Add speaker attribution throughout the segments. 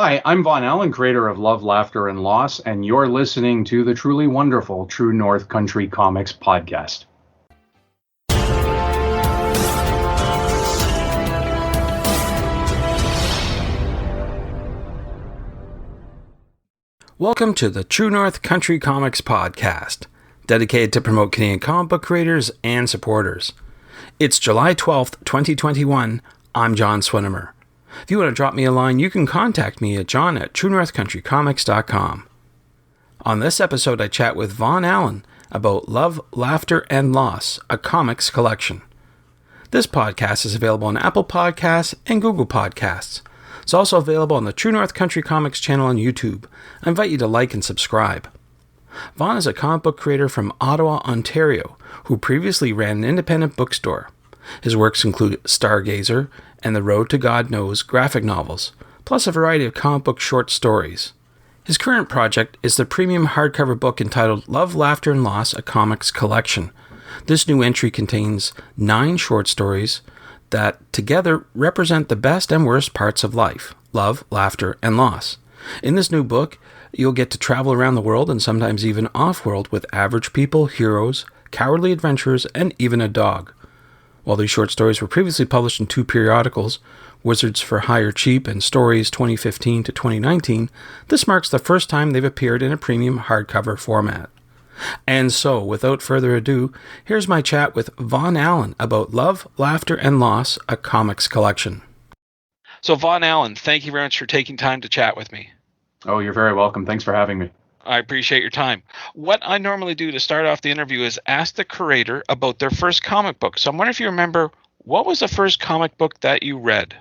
Speaker 1: Hi, I'm Von Allan, creator of Love, Laughter, and Loss, and you're listening to the truly wonderful True North Country Comics podcast.
Speaker 2: Welcome to the True North Country Comics podcast, dedicated to promote Canadian comic book creators and supporters. It's July 12th, 2021. I'm John Swinimer. If you want to drop me a line, you can contact me at john@truenorthcountrycomics.com. On this episode, I chat with Von Allan about Love, Laughter, and Loss, a comics collection. This podcast is available on Apple Podcasts and Google Podcasts. It's also available on the True North Country Comics channel on YouTube. I invite you to like and subscribe. Von is a comic book creator from Ottawa, Ontario, who previously ran an independent bookstore. His works include Stargazer and The Road to God Knows graphic novels, plus a variety of comic book short stories. His current project is the premium hardcover book entitled Love, Laughter, and Loss, a comics collection. This new entry contains 9 short stories that together represent the best and worst parts of life, love, laughter, and loss. In this new book, you'll get to travel around the world and sometimes even off-world with average people, heroes, cowardly adventurers, and even a dog. While these short stories were previously published in 2 periodicals, Wizards for Hire Cheap and Stories 2015 to 2019, this marks the first time they've appeared in a premium hardcover format. And so, without further ado, here's my chat with Von Allan about Love, Laughter, and Loss, a comics collection. So, Von Allan, thank you very much for taking time to chat with me.
Speaker 1: Oh, you're very welcome. Thanks for having me.
Speaker 2: I appreciate your time. What I normally do to start off the interview is ask the creator about their first comic book. So I'm wondering if you remember, what was the first comic book that you read?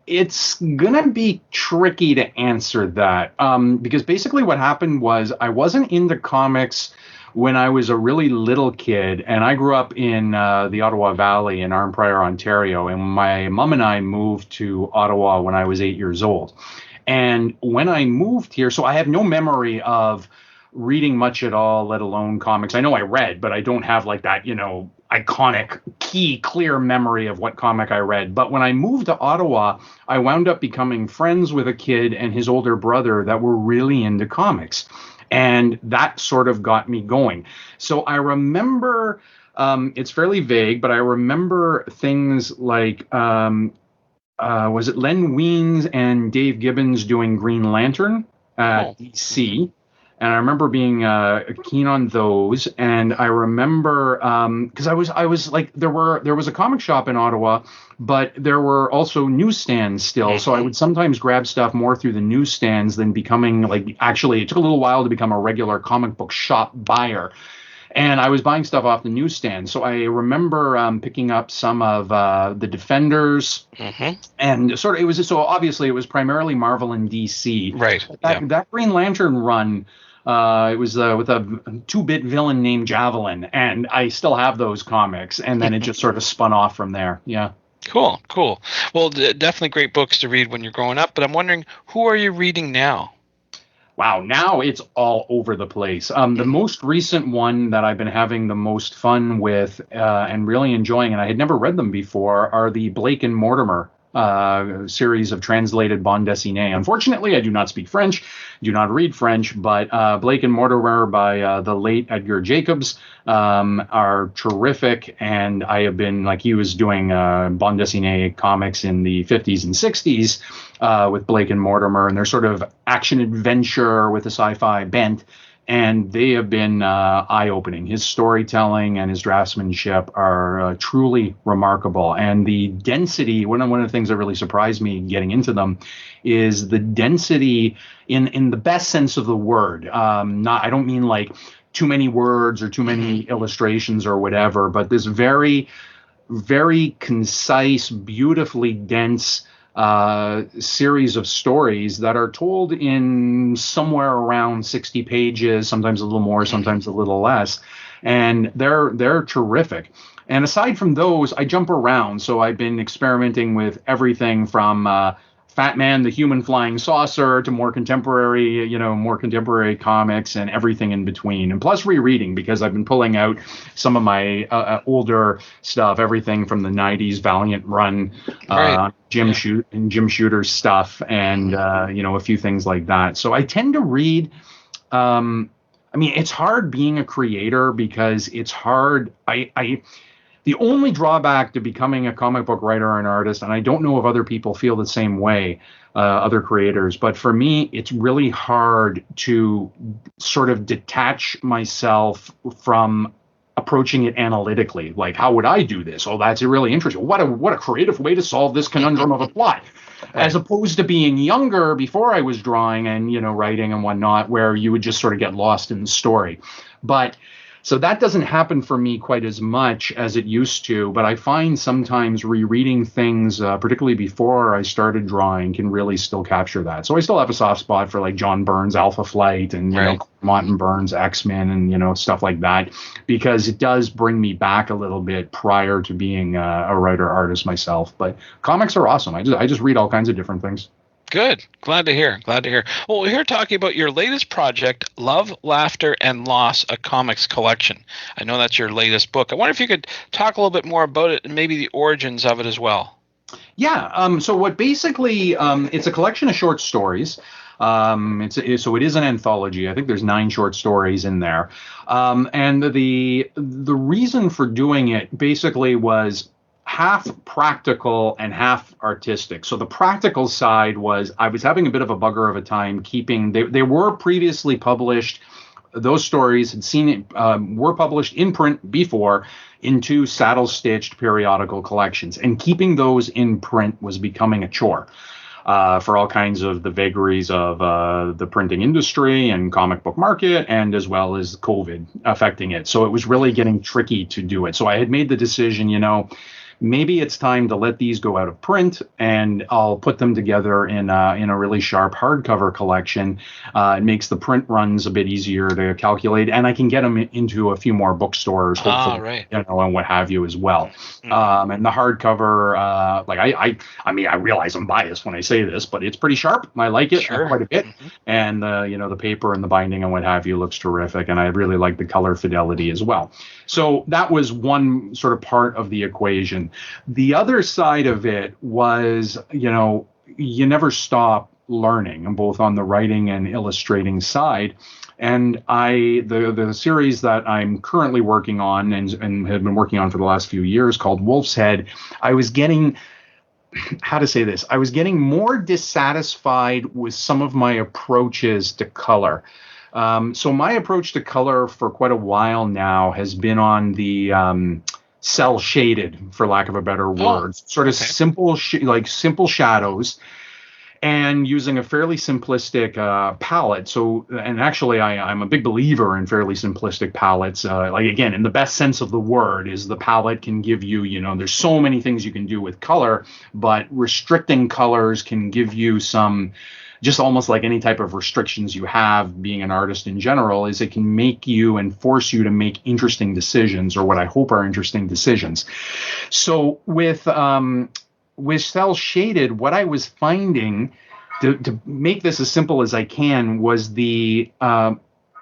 Speaker 1: It's going to be tricky to answer that because basically what happened was I wasn't into comics when I was a really little kid, and I grew up in the Ottawa Valley in Arnprior, Ontario, and my mom and I moved to Ottawa when I was 8 years old. And when I moved here, so I have no memory of reading much at all, let alone comics. I know I read, but I don't have like that, iconic, clear memory of what comic I read. But when I moved to Ottawa, I wound up becoming friends with a kid and his older brother that were really into comics. And that sort of got me going. So I remember, it's fairly vague, but I remember things like, was it Len Weins and Dave Gibbons doing Green Lantern at DC? And I remember being keen on those. And I remember because I was like, there was a comic shop in Ottawa, but there were also newsstands still. So I would sometimes grab stuff more through the newsstands than becoming actually, it took a little while to become a regular comic book shop buyer. And I was buying stuff off the newsstand. So I remember picking up some of the Defenders. And sort of, obviously it was primarily Marvel and DC.
Speaker 2: Right.
Speaker 1: That Green Lantern run, it was with a 2-bit villain named Javelin. And I still have those comics. And then it just sort of spun off from there. Yeah.
Speaker 2: Cool. Well, definitely great books to read when you're growing up. But I'm wondering, who are you reading now?
Speaker 1: Wow, now it's all over the place. The most recent one that I've been having the most fun with and really enjoying, and I had never read them before, are the Blake and Mortimer series of translated bande dessinée. Unfortunately, I do not speak French, do not read French, but Blake and Mortimer by the late Edgar Jacobs are terrific. And I have been, he was doing bande dessinée comics in the 50s and 60s with Blake and Mortimer, and they're sort of action adventure with a sci-fi bent. And they have been eye-opening. His storytelling and his draftsmanship are truly remarkable. And the density, one of the things that really surprised me getting into them is the density in the best sense of the word. I don't mean like too many words or too many illustrations or whatever, but this very, very concise, beautifully dense series of stories that are told in somewhere around 60 pages, sometimes a little more, sometimes a little less. And they're terrific. And aside from those, I jump around. So I've been experimenting with everything from Fat Man, the Human Flying Saucer, to more contemporary comics and everything in between. And plus rereading, because I've been pulling out some of my older stuff, everything from the 90s Valiant run, Jim Shooter stuff, and, a few things like that. So I tend to read. It's hard being a creator because it's hard. The only drawback to becoming a comic book writer or an artist, and I don't know if other people feel the same way, other creators, but for me, it's really hard to sort of detach myself from approaching it analytically. Like, how would I do this? Oh, that's really interesting. What a creative way to solve this conundrum of a plot. As opposed to being younger before I was drawing and, writing and whatnot, where you would just sort of get lost in the story. But so that doesn't happen for me quite as much as it used to, but I find sometimes rereading things, particularly before I started drawing, can really still capture that. So I still have a soft spot for like John Byrne's Alpha Flight and, Claremont and Burns' X-Men and, stuff like that, because it does bring me back a little bit prior to being a writer-artist myself. But comics are awesome. I just read all kinds of different things.
Speaker 2: Good. Glad to hear. Well, we're here talking about your latest project, Love, Laughter, and Loss, a comics collection. I know that's your latest book. I wonder if you could talk a little bit more about it and maybe the origins of it as well.
Speaker 1: Yeah. So what basically, it's a collection of short stories. So it is an anthology. I think there's 9 short stories in there. And the reason for doing it basically was half practical and half artistic. So the practical side was I was having a bit of a bugger of a time keeping, they were previously published. Those stories were published in print before in 2 saddle-stitched periodical collections. And keeping those in print was becoming a chore for all kinds of the vagaries of the printing industry and comic book market, and as well as COVID affecting it. So it was really getting tricky to do it. So I had made the decision, maybe it's time to let these go out of print, and I'll put them together in a really sharp hardcover collection. It makes the print runs a bit easier to calculate, and I can get them into a few more bookstores, hopefully, and what have you as well. And the hardcover, I realize I'm biased when I say this, but it's pretty sharp. I like it quite a bit, and the paper and the binding and what have you looks terrific, and I really like the color fidelity as well. So that was one sort of part of the equation. The other side of it was, you never stop learning, both on the writing and illustrating side. And the series that I'm currently working on and have been working on for the last few years, called Wolf's Head, I was getting, I was getting more dissatisfied with some of my approaches to color. So my approach to color for quite a while now has been on the cell shaded, for lack of a better word, simple shadows, and using a fairly simplistic palette. So, and actually I'm a big believer in fairly simplistic palettes. Again, in the best sense of the word, is the palette can give you, there's so many things you can do with color, but restricting colors can give you some, just almost like any type of restrictions you have being an artist in general, is it can make you and force you to make interesting decisions, or what I hope are interesting decisions. So with cell shaded, what I was finding, to make this as simple as I can, was the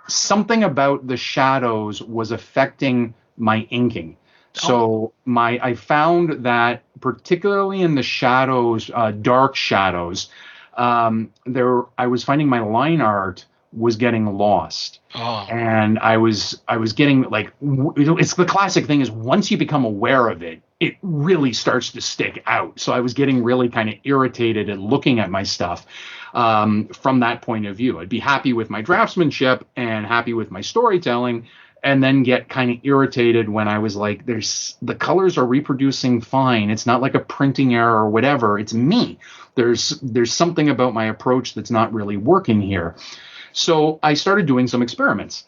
Speaker 1: something about the shadows was affecting my inking. So I found that particularly in the shadows, dark shadows, I was finding my line art was getting lost. And I was getting it's the classic thing is, once you become aware of it, it really starts to stick out. So I was getting really kind of irritated at looking at my stuff from that point of view. I'd be happy with my draftsmanship and happy with my storytelling, and then get kind of irritated when I was like, the colors are reproducing fine. It's not like a printing error or whatever. It's me. There's something about my approach that's not really working here. So I started doing some experiments,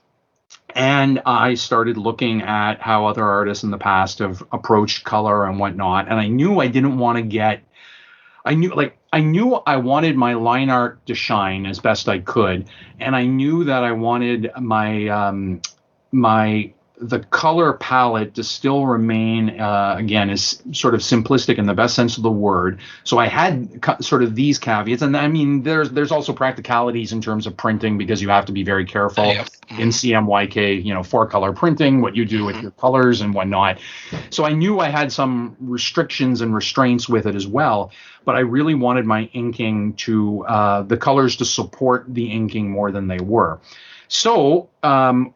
Speaker 1: and I started looking at how other artists in the past have approached color and whatnot. And I knew I didn't want to get, I knew I wanted my line art to shine as best I could. And I knew that I wanted my the color palette to still remain, again, is sort of simplistic in the best sense of the word. So I had sort of these caveats, and I mean, there's also practicalities in terms of printing, because you have to be very careful in CMYK, 4-color printing, what you do with your colors and whatnot. So I knew I had some restrictions and restraints with it as well, but I really wanted my inking to, the colors to support the inking more than they were. So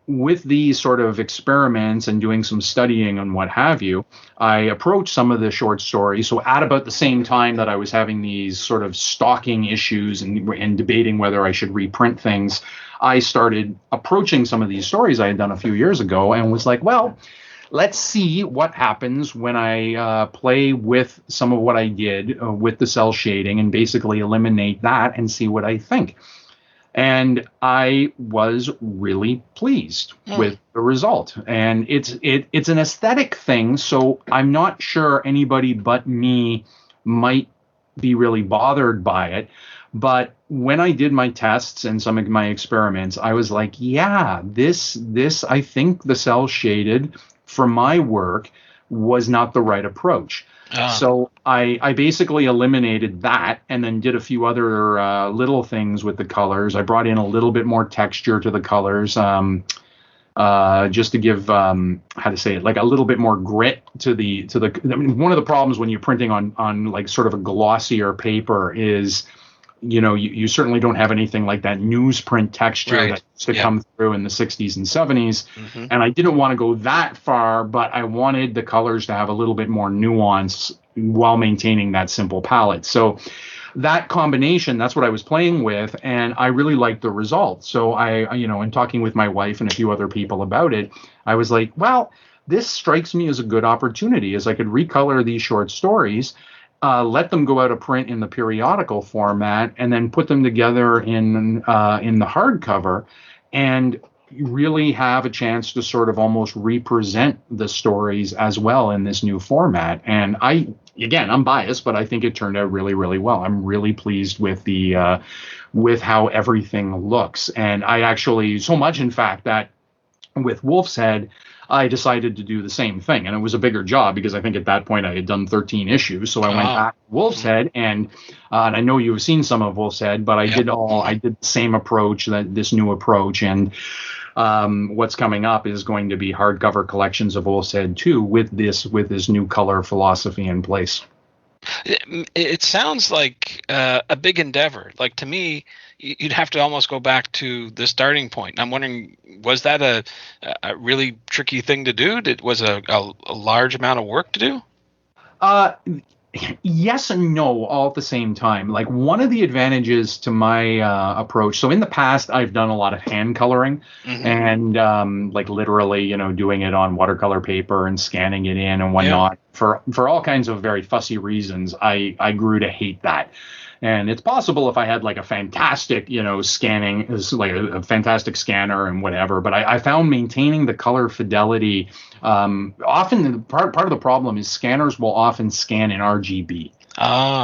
Speaker 1: with these sort of experiments and doing some studying and what have you, I approached some of the short stories. So at about the same time that I was having these sort of stalking issues and debating whether I should reprint things, I started approaching some of these stories I had done a few years ago and was like, well, let's see what happens when I play with some of what I did with the cell shading and basically eliminate that and see what I think. And I was really pleased with the result. And it's an aesthetic thing, so I'm not sure anybody but me might be really bothered by it. But when I did my tests and some of my experiments, I was like, yeah, this I think the cell shaded for my work was not the right approach. So I basically eliminated that and then did a few other little things with the colors. I brought in a little bit more texture to the colors, just to give, how to say it, like a little bit more grit to the. I mean, one of the problems when you're printing on like sort of a glossier paper is, you certainly don't have anything like that newsprint texture that used to come through in the 60s and 70s. And I didn't want to go that far, but I wanted the colors to have a little bit more nuance while maintaining that simple palette. So that combination, that's what I was playing with, and I really liked the result. So I, in talking with my wife and a few other people about it, I was like, well, this strikes me as a good opportunity, as I could recolor these short stories, let them go out of print in the periodical format, and then put them together in the hardcover, and really have a chance to sort of almost represent the stories as well in this new format. And I'm biased, but I think it turned out really, really well. I'm really pleased with the with how everything looks. And I actually, so much in fact that with Wolf's Head, I decided to do the same thing. And it was a bigger job because I think at that point I had done 13 issues. So I went back to Wolf's Head, and I know you've seen some of Wolf's Head, but I did the same approach, this new approach. And what's coming up is going to be hardcover collections of Wolf's Head too, with this new color philosophy in place.
Speaker 3: It sounds like a big endeavor. Like, to me, you'd have to almost go back to the starting point. I'm wondering, was that a really tricky thing to do? Was a large amount of work to do?
Speaker 1: Yes and no, all at the same time. Like, one of the advantages to my approach, so in the past I've done a lot of hand coloring, and like literally, doing it on watercolor paper and scanning it in and whatnot. For all kinds of very fussy reasons, I grew to hate that. And it's possible if I had like a fantastic, scanning, like a fantastic scanner and whatever. But I found maintaining the color fidelity, often part of the problem is scanners will often scan in RGB.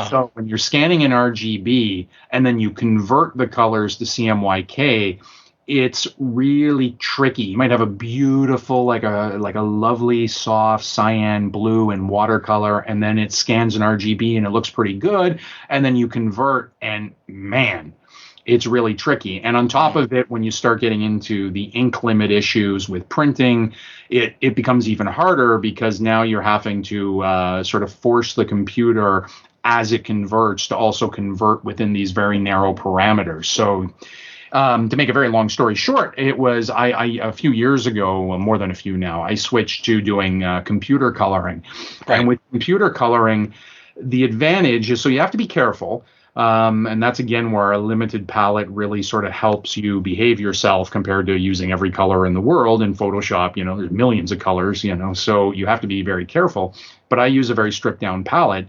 Speaker 1: So when you're scanning in RGB and then you convert the colors to CMYK, it's really tricky. You might have a beautiful, like a lovely soft cyan blue and watercolor, and then it scans in RGB and it looks pretty good. And then you convert, and man, it's really tricky. And on top of it, when you start getting into the ink limit issues with printing, it becomes even harder, because now you're having to sort of force the computer as it converts to also convert within these very narrow parameters. So to make a very long story short, it was I a few years ago, well, more than a few now, I switched to doing computer coloring. Right. And with computer coloring, the advantage is, so you have to be careful. And that's, again, where a limited palette really sort of helps you behave yourself compared to using every color in the world. In Photoshop, there's millions of colors, so you have to be very careful. But I use a very stripped down palette.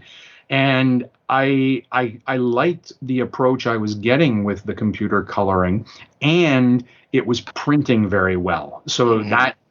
Speaker 1: And I liked the approach I was getting with the computer coloring, and it was printing very well. So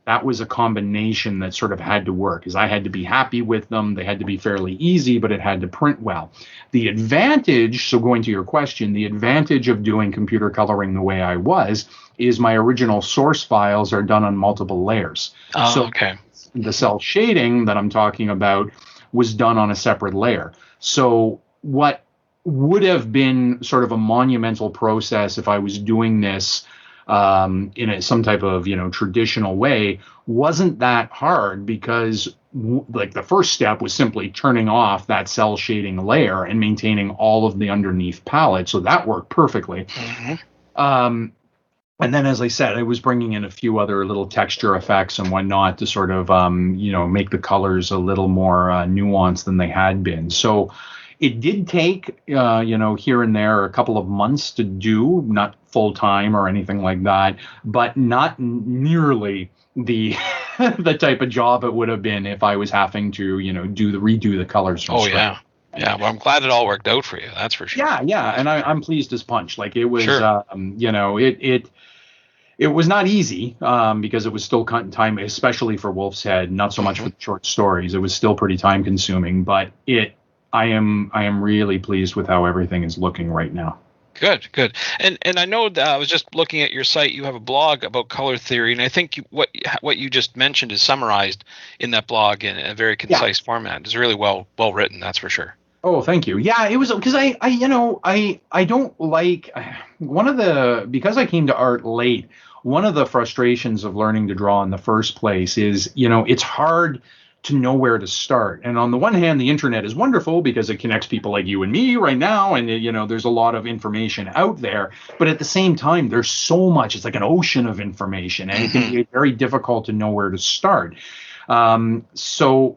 Speaker 1: that was a combination that sort of had to work, because I had to be happy with them. They had to be fairly easy, but it had to print well. The advantage, so going to your question, the advantage of doing computer coloring the way I was is my original source files are done on multiple layers.
Speaker 3: Oh,
Speaker 1: so
Speaker 3: okay.
Speaker 1: The cell shading that I'm talking about was done on a separate layer. So what would have been sort of a monumental process if I was doing this in some type of traditional way wasn't that hard, because like the first step was simply turning off that cell shading layer and maintaining all of the underneath palette. So that worked perfectly. And then, as I said, I was bringing in a few other little texture effects and whatnot to sort of, make the colors a little more nuanced than they had been. So it did take, here and there a couple of months to do, not full time or anything like that, but not nearly the the type of job it would have been if I was having to, redo the colors from scratch.
Speaker 3: Yeah. Yeah, well, I'm glad it all worked out for you. That's for sure.
Speaker 1: Yeah, and I'm pleased as punch. Like it was,
Speaker 3: Sure.
Speaker 1: It was not easy because it was still time, especially for Wolf's Head. Not so much for the short stories. It was still pretty time consuming, but I am really pleased with how everything is looking right now.
Speaker 3: Good. And I know that I was just looking at your site. You have a blog about color theory, and I think what you just mentioned is summarized in that blog in a very concise format. It's really well written, that's for sure.
Speaker 1: Oh, thank you. Yeah, it was because I don't like because I came to art late. One of the frustrations of learning to draw in the first place is, it's hard to know where to start. And on the one hand, the internet is wonderful because it connects people like you and me right now. And, there's a lot of information out there. But at the same time, there's so much. It's like an ocean of information, and it can be very difficult to know where to start. So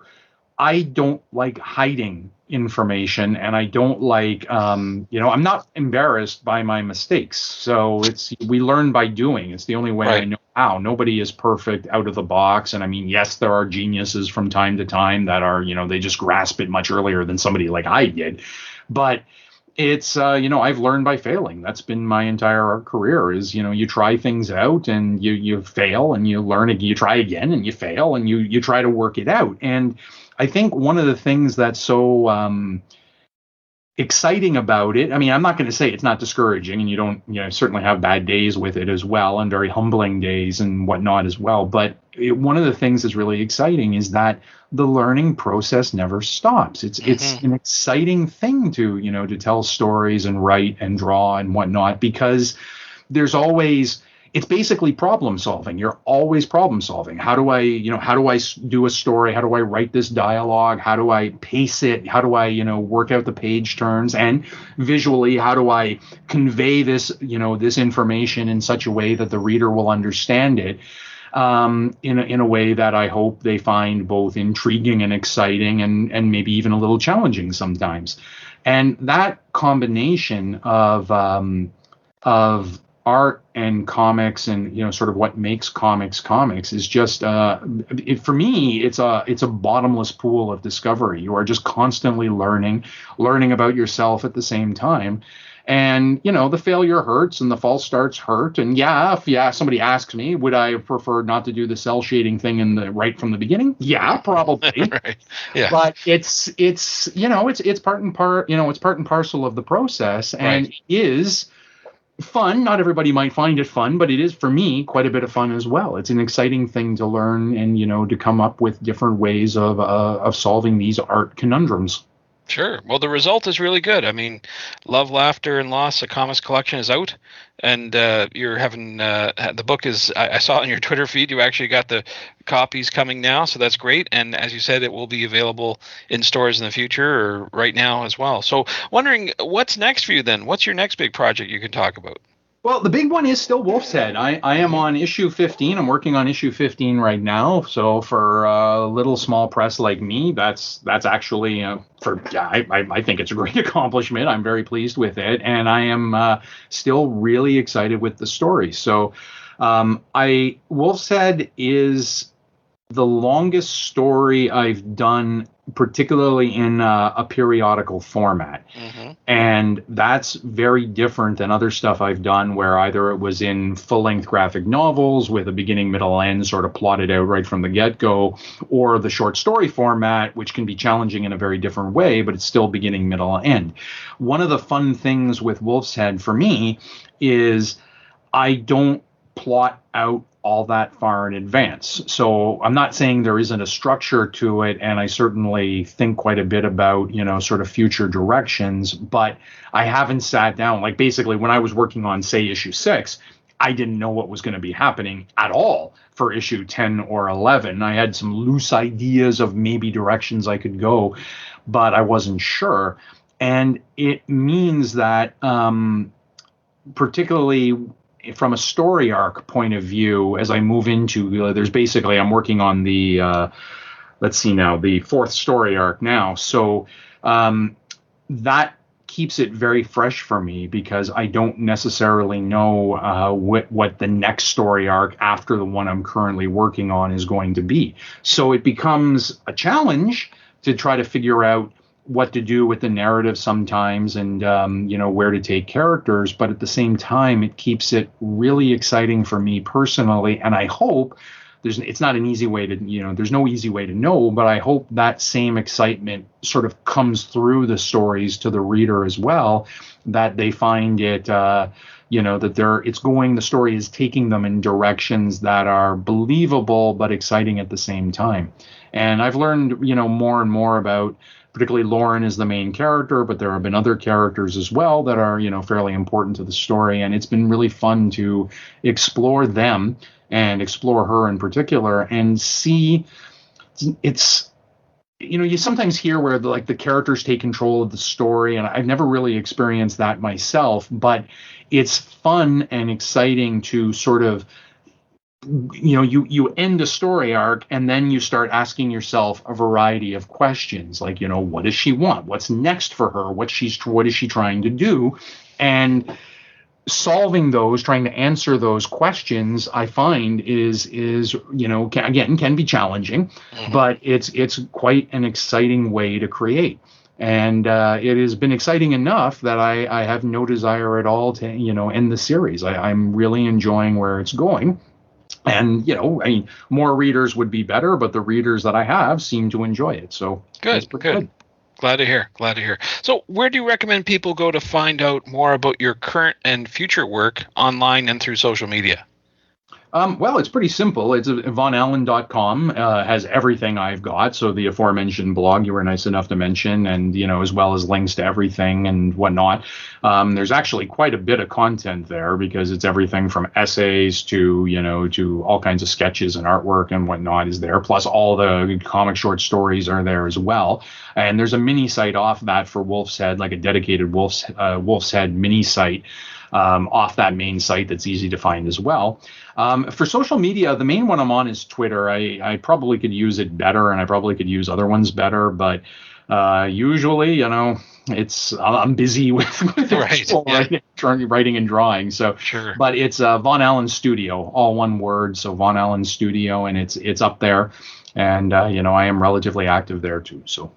Speaker 1: I don't like hiding information, and I don't like, I'm not embarrassed by my mistakes. So we learn by doing. It's the only way I know how. Nobody is perfect out of the box. And I mean, yes, there are geniuses from time to time that are, they just grasp it much earlier than somebody like I did. But it's, I've learned by failing. That's been my entire career is, you try things out and you fail and you learn it. You try again and you fail and you try to work it out. And I think one of the things that's so exciting about it, I mean, I'm not going to say it's not discouraging, and you don't, certainly have bad days with it as well, and very humbling days and whatnot as well. But one of the things that's really exciting is that the learning process never stops. It's an exciting thing to tell stories and write and draw and whatnot, because there's always, it's basically problem solving. You're always problem solving. How do I do a story? How do I write this dialogue? How do I pace it? How do I, work out the page turns? And visually, how do I convey this, this information in such a way that the reader will understand it in a way that I hope they find both intriguing and exciting and maybe even a little challenging sometimes. And that combination of art and comics and sort of what makes comics is just for me it's a bottomless pool of discovery. You are just constantly learning about yourself at the same time, and the failure hurts and the false starts hurt. And if somebody asks me, would I have preferred not to do the cell shading thing right from the beginning? Yeah, probably.
Speaker 3: Right. Yeah.
Speaker 1: But it's part and parcel of the process, and it is fun. Not everybody might find it fun, but it is, for me, quite a bit of fun as well. It's an exciting thing to learn and, to come up with different ways of solving these art conundrums.
Speaker 3: Sure. Well, the result is really good. I mean, Love, Laughter, and Loss, a comics collection, is out, and you're having the book is. I saw on your Twitter feed you actually got the copies coming now, so that's great. And as you said, it will be available in stores in the future or right now as well. So, wondering what's next for you then? What's your next big project you can talk about?
Speaker 1: Well, the big one is still Wolf's Head. I am on issue 15. I'm working on issue 15 right now. So for a little small press like me, that's actually I think it's a great accomplishment. I'm very pleased with it, and I am still really excited with the story. So Wolf's Head is the longest story I've done particularly in a periodical format.
Speaker 3: Mm-hmm.
Speaker 1: And that's very different than other stuff I've done where either it was in full-length graphic novels with a beginning, middle, end sort of plotted out right from the get-go, or the short story format, which can be challenging in a very different way, but it's still beginning, middle, end. One of the fun things with Wolf's Head for me is I don't plot out all that far in advance. So I'm not saying there isn't a structure to it, and I certainly think quite a bit about, sort of future directions, but I haven't sat down. Like basically when I was working on, say, issue 6, I didn't know what was going to be happening at all for issue 10 or 11. I had some loose ideas of maybe directions I could go, but I wasn't sure. And it means that particularly from a story arc point of view, as I move into, there's basically, I'm working on the, the 4th story arc now. So that keeps it very fresh for me because I don't necessarily know what the next story arc after the one I'm currently working on is going to be. So it becomes a challenge to try to figure out what to do with the narrative sometimes and, where to take characters. But at the same time, it keeps it really exciting for me personally. And I hope it's not an easy way to, there's no easy way to know, but I hope that same excitement sort of comes through the stories to the reader as well, that they find it, that the story is taking them in directions that are believable, but exciting at the same time. And I've learned, more and more about, particularly Lauren is the main character, but there have been other characters as well that are, fairly important to the story. And it's been really fun to explore them and explore her in particular and see it's, you sometimes hear where the characters take control of the story. And I've never really experienced that myself, but it's fun and exciting to sort of, you end a story arc and then you start asking yourself a variety of questions like, what does she want? What's next for her? What is she trying to do? And solving those, trying to answer those questions, I find is can be challenging, but it's quite an exciting way to create. And it has been exciting enough that I have no desire at all to, end the series. I'm really enjoying where it's going. And, more readers would be better, but the readers that I have seem to enjoy it. So
Speaker 3: good. Glad to hear. So where do you recommend people go to find out more about your current and future work online and through social media?
Speaker 1: Well, it's pretty simple. It's vonallan.com, has everything I've got. So the aforementioned blog you were nice enough to mention, and, as well as links to everything and whatnot. There's actually quite a bit of content there because it's everything from essays to, to all kinds of sketches and artwork and whatnot is there. Plus all the comic short stories are there as well. And there's a mini site off that for Wolf's Head, like a dedicated Wolf's Head mini site. Off that main site that's easy to find as well. For social media, the main one I'm on is Twitter. I probably could use it better, and I probably could use other ones better, but usually, I'm busy with writing and drawing. So,
Speaker 3: sure.
Speaker 1: But it's Von Allan Studio, all one word. So Von Allan Studio, and it's up there, and I am relatively active there too. So,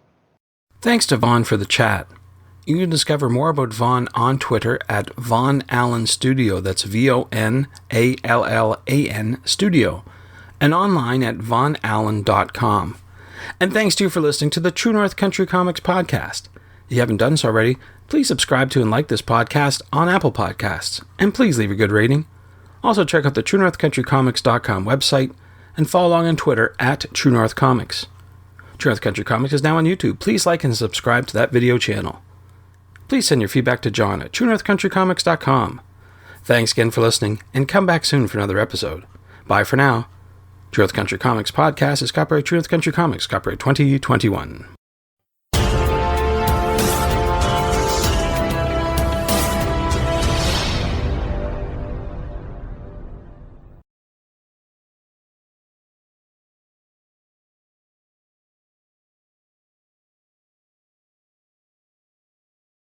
Speaker 2: thanks to Vaughn for the chat. You can discover more about Vaughn on Twitter at Von Allan Studio, that's VONALLAN Studio, and online at vonallan.com. And thanks to you for listening to the True North Country Comics podcast. If you haven't done so already, please subscribe to and like this podcast on Apple Podcasts, and please leave a good rating. Also check out the TrueNorthCountryComics.com website, and follow along on Twitter at True North Comics. True North Country Comics is now on YouTube. Please like and subscribe to that video channel. Please send your feedback to John at TrueNorthCountryComics.com. Thanks again for listening, and come back soon for another episode. Bye for now. True North Country Comics Podcast is copyright True North Country Comics, copyright 2021.